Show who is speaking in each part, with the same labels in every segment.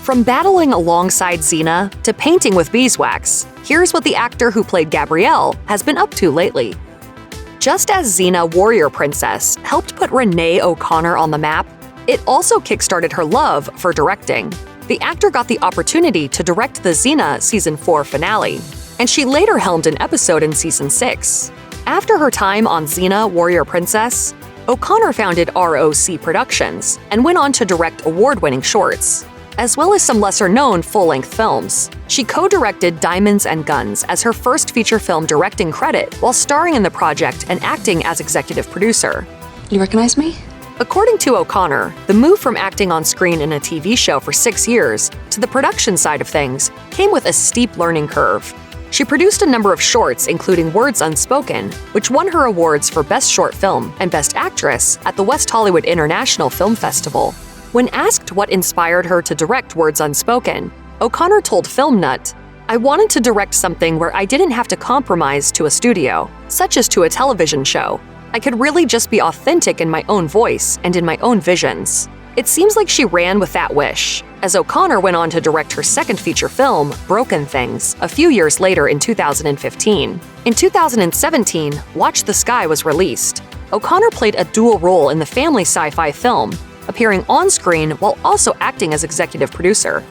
Speaker 1: From battling alongside Xena to painting with beeswax, here's what the actor who played Gabrielle has been up to lately. Just as Xena Warrior Princess helped put Renee O'Connor on the map, it also kickstarted her love for directing. The actor got the opportunity to direct the Xena Season 4 finale, and she later helmed an episode in Season 6. After her time on Xena Warrior Princess, O'Connor founded ROC Productions and went on to direct award-winning shorts, as well as some lesser-known full-length films. She co-directed Diamonds and Guns as her first feature film directing credit while starring in the project and acting as executive producer.
Speaker 2: You recognize me?
Speaker 1: According to O'Connor, the move from acting on screen in a TV show for 6 years to the production side of things came with a steep learning curve. She produced a number of shorts, including Words Unspoken, which won her awards for Best Short Film and Best Actress at the West Hollywood International Film Festival. When asked what inspired her to direct Words Unspoken, O'Connor told Film Nut, "I wanted to direct something where I didn't have to compromise to a studio, such as to a television show. I could really just be authentic in my own voice and in my own visions." It seems like she ran with that wish, as O'Connor went on to direct her second feature film, Broken Things, a few years later in 2015. In 2017, Watch the Sky was released. O'Connor played a dual role in the family sci-fi film, appearing on-screen while also acting as executive producer.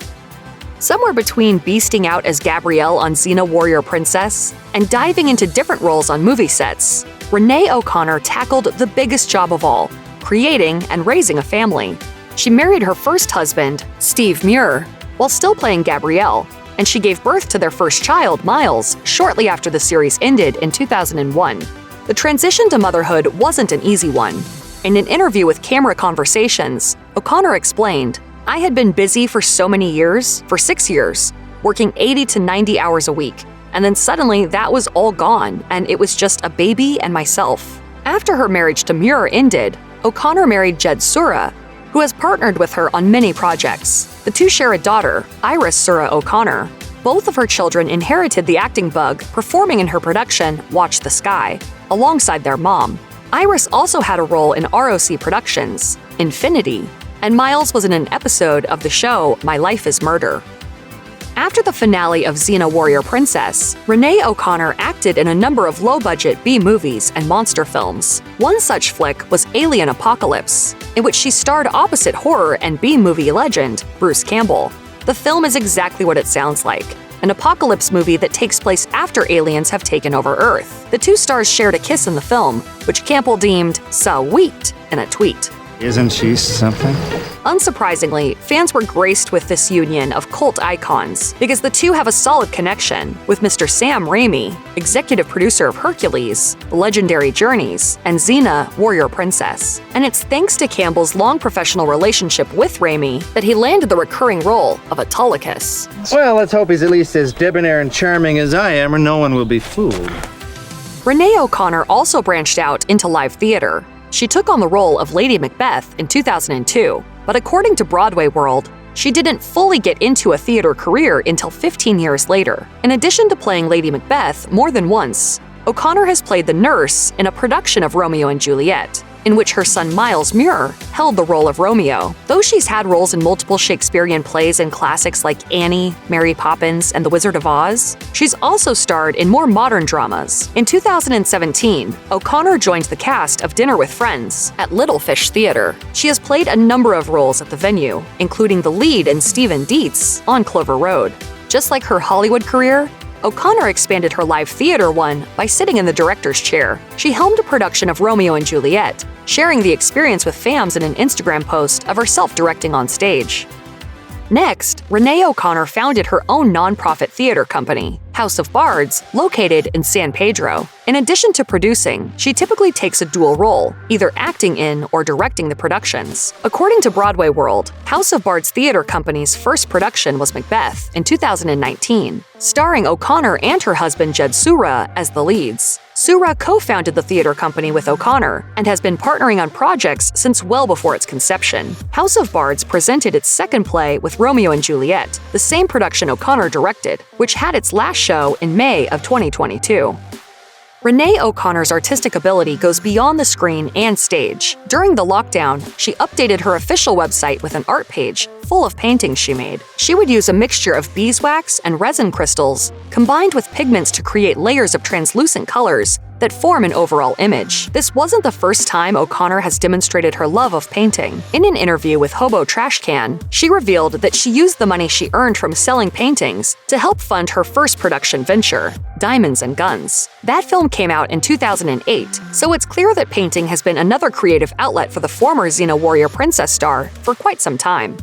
Speaker 1: Somewhere between beasting out as Gabrielle on Xena Warrior Princess and diving into different roles on movie sets, Renee O'Connor tackled the biggest job of all, creating and raising a family. She married her first husband, Steve Muir, while still playing Gabrielle, and she gave birth to their first child, Miles, shortly after the series ended in 2001. The transition to motherhood wasn't an easy one. In an interview with Camera Conversations, O'Connor explained, "I had been busy for so many years, for 6 years, working 80 to 90 hours a week, and then suddenly that was all gone, and it was just a baby and myself." After her marriage to Muir ended, O'Connor married Jed Sura, who has partnered with her on many projects. The two share a daughter, Iris Sura O'Connor. Both of her children inherited the acting bug, performing in her production, Watch the Sky, alongside their mom. Iris also had a role in ROC Productions, Infinity, and Miles was in an episode of the show My Life is Murder. After the finale of Xena Warrior Princess, Renee O'Connor acted in a number of low-budget B-movies and monster films. One such flick was Alien Apocalypse, in which she starred opposite horror and B-movie legend Bruce Campbell. The film is exactly what it sounds like, an apocalypse movie that takes place after aliens have taken over Earth. The two stars shared a kiss in the film, which Campbell deemed "sweet" in a tweet.
Speaker 3: Isn't she something?
Speaker 1: Unsurprisingly, fans were graced with this union of cult icons because the two have a solid connection, with Mr. Sam Raimi, executive producer of Hercules, Legendary Journeys, and Xena Warrior Princess. And it's thanks to Campbell's long professional relationship with Raimi that he landed the recurring role of Autolycus.
Speaker 3: Well, let's hope he's at least as debonair and charming as I am, or no one will be fooled.
Speaker 1: Renee O'Connor also branched out into live theater. She took on the role of Lady Macbeth in 2002, but according to Broadway World, she didn't fully get into a theater career until 15 years later. In addition to playing Lady Macbeth more than once, O'Connor has played the nurse in a production of Romeo and Juliet, in which her son Miles Muir held the role of Romeo. Though she's had roles in multiple Shakespearean plays and classics like Annie, Mary Poppins, and The Wizard of Oz, she's also starred in more modern dramas. In 2017, O'Connor joined the cast of Dinner with Friends at Little Fish Theater. She has played a number of roles at the venue, including the lead in Stephen Dietz on Clover Road. Just like her Hollywood career, O'Connor expanded her live theater one by sitting in the director's chair. She helmed a production of Romeo and Juliet, sharing the experience with fans in an Instagram post of herself directing on stage. Next, Renee O'Connor founded her own nonprofit theater company, House of Bards, located in San Pedro. In addition to producing, she typically takes a dual role, either acting in or directing the productions. According to Broadway World, House of Bards Theater Company's first production was Macbeth in 2019, starring O'Connor and her husband Jed Sura as the leads. Sura co-founded the theater company with O'Connor and has been partnering on projects since well before its conception. House of Bards presented its second play with Romeo and Juliet, the same production O'Connor directed, which had its last show in May of 2022. Renee O'Connor's artistic ability goes beyond the screen and stage. During the lockdown, she updated her official website with an art page full of paintings she made. She would use a mixture of beeswax and resin crystals combined with pigments to create layers of translucent colors that form an overall image. This wasn't the first time O'Connor has demonstrated her love of painting. In an interview with Hobo Trash Can, she revealed that she used the money she earned from selling paintings to help fund her first production venture, Diamonds and Guns. That film came out in 2008, so it's clear that painting has been another creative outlet for the former Xena Warrior Princess star for quite some time.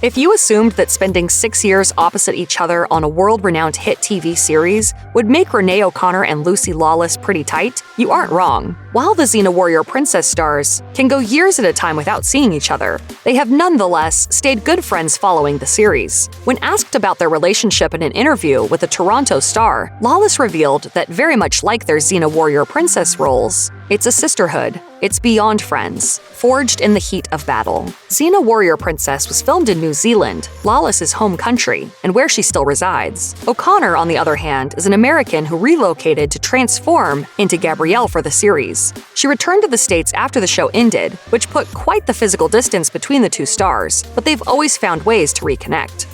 Speaker 1: If you assumed that spending 6 years opposite each other on a world-renowned hit TV series would make Renee O'Connor and Lucy Lawless pretty tight, you aren't wrong. While the Xena Warrior Princess stars can go years at a time without seeing each other, they have nonetheless stayed good friends following the series. When asked about their relationship in an interview with the Toronto Star, Lawless revealed that very much like their Xena Warrior Princess roles, it's a sisterhood. It's beyond friends, forged in the heat of battle. Xena Warrior Princess was filmed in New Zealand, Lawless's home country, and where she still resides. O'Connor, on the other hand, is an American who relocated to transform into Gabrielle for the series. She returned to the States after the show ended, which put quite the physical distance between the two stars, but they've always found ways to reconnect.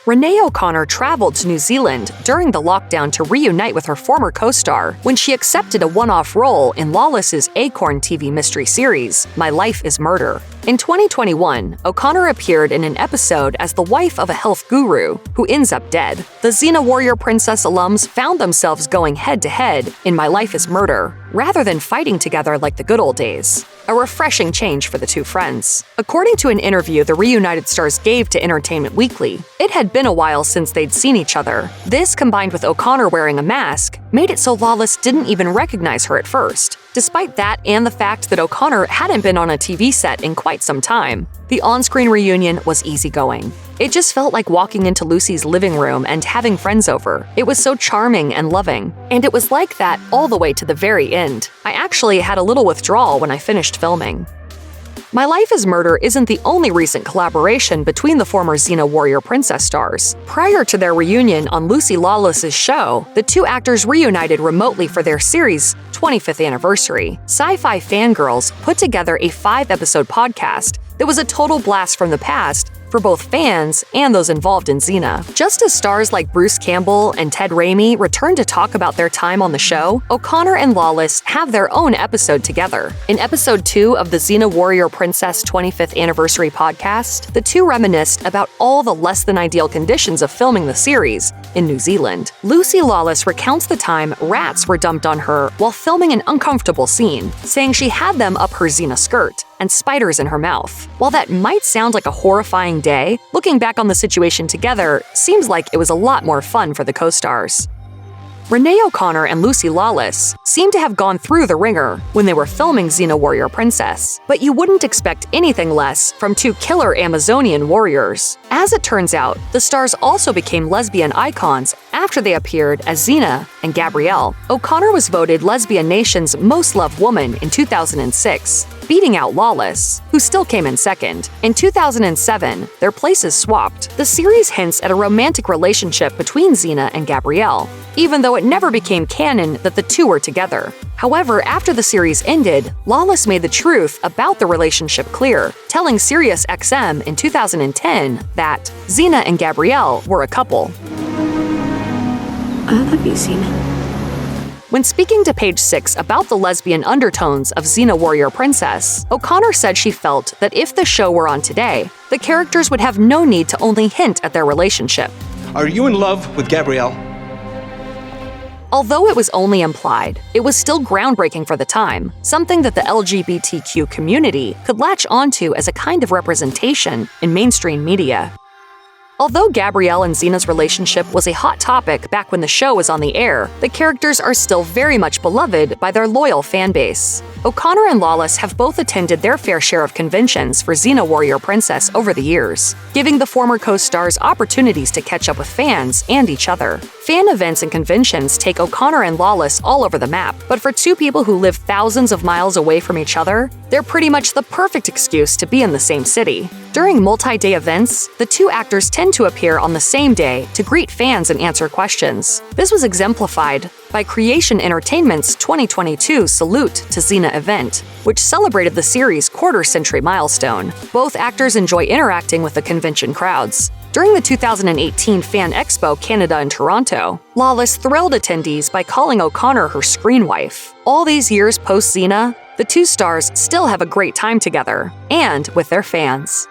Speaker 1: Renee O'Connor traveled to New Zealand during the lockdown to reunite with her former co-star when she accepted a one-off role in Lawless's Acorn TV mystery series, My Life is Murder. In 2021, O'Connor appeared in an episode as the wife of a health guru who ends up dead. The Xena Warrior Princess alums found themselves going head-to-head in My Life is Murder, rather than fighting together like the good old days. A refreshing change for the two friends. According to an interview the reunited stars gave to Entertainment Weekly, it had been a while since they'd seen each other. This, combined with O'Connor wearing a mask, made it so Lawless didn't even recognize her at first. Despite that and the fact that O'Connor hadn't been on a TV set in quite some time, the on-screen reunion was easygoing. It just felt like walking into Lucy's living room and having friends over. It was so charming and loving, and it was like that all the way to the very end. I actually had a little withdrawal when I finished filming. My Life is Murder isn't the only recent collaboration between the former Xena Warrior Princess stars. Prior to their reunion on Lucy Lawless's show, the two actors reunited remotely for their series' 25th anniversary. Sci-Fi Fangirls put together a 5-episode podcast that was a total blast from the past for both fans and those involved in Xena. Just as stars like Bruce Campbell and Ted Raimi return to talk about their time on the show, O'Connor and Lawless have their own episode together. In episode 2 of the Xena Warrior Princess 25th Anniversary podcast, the two reminisced about all the less-than-ideal conditions of filming the series in New Zealand. Lucy Lawless recounts the time rats were dumped on her while filming an uncomfortable scene, saying she had them up her Xena skirt and spiders in her mouth. While that might sound like a horrifying day, looking back on the situation together seems like it was a lot more fun for the co-stars. Renee O'Connor and Lucy Lawless seem to have gone through the ringer when they were filming Xena Warrior Princess, but you wouldn't expect anything less from two killer Amazonian warriors. As it turns out, the stars also became lesbian icons after they appeared as Xena and Gabrielle. O'Connor was voted Lesbian Nation's Most Loved Woman in 2006, beating out Lawless, who still came in second. In 2007, their places swapped. The series hints at a romantic relationship between Xena and Gabrielle, even though it never became canon that the two were together. However, after the series ended, Lawless made the truth about the relationship clear, telling SiriusXM in 2010 that Xena and Gabrielle were a couple.
Speaker 2: I love you, Xena.
Speaker 1: When speaking to Page 6 about the lesbian undertones of Xena Warrior Princess, O'Connor said she felt that if the show were on today, the characters would have no need to only hint at their relationship.
Speaker 4: Are you in love with Gabrielle?
Speaker 1: Although it was only implied, it was still groundbreaking for the time, something that the LGBTQ community could latch onto as a kind of representation in mainstream media. Although Gabrielle and Xena's relationship was a hot topic back when the show was on the air, the characters are still very much beloved by their loyal fan base. O'Connor and Lawless have both attended their fair share of conventions for Xena Warrior Princess over the years, giving the former co-stars opportunities to catch up with fans and each other. Fan events and conventions take O'Connor and Lawless all over the map, but for two people who live thousands of miles away from each other, They're pretty much the perfect excuse to be in the same city. During multi-day events, the two actors tend to appear on the same day to greet fans and answer questions. This was exemplified by Creation Entertainment's 2022 Salute to Xena event, which celebrated the series' quarter-century milestone. Both actors enjoy interacting with the convention crowds. During the 2018 Fan Expo Canada in Toronto, Lawless thrilled attendees by calling O'Connor her screen wife. All these years post-Xena, the two stars still have a great time together and with their fans.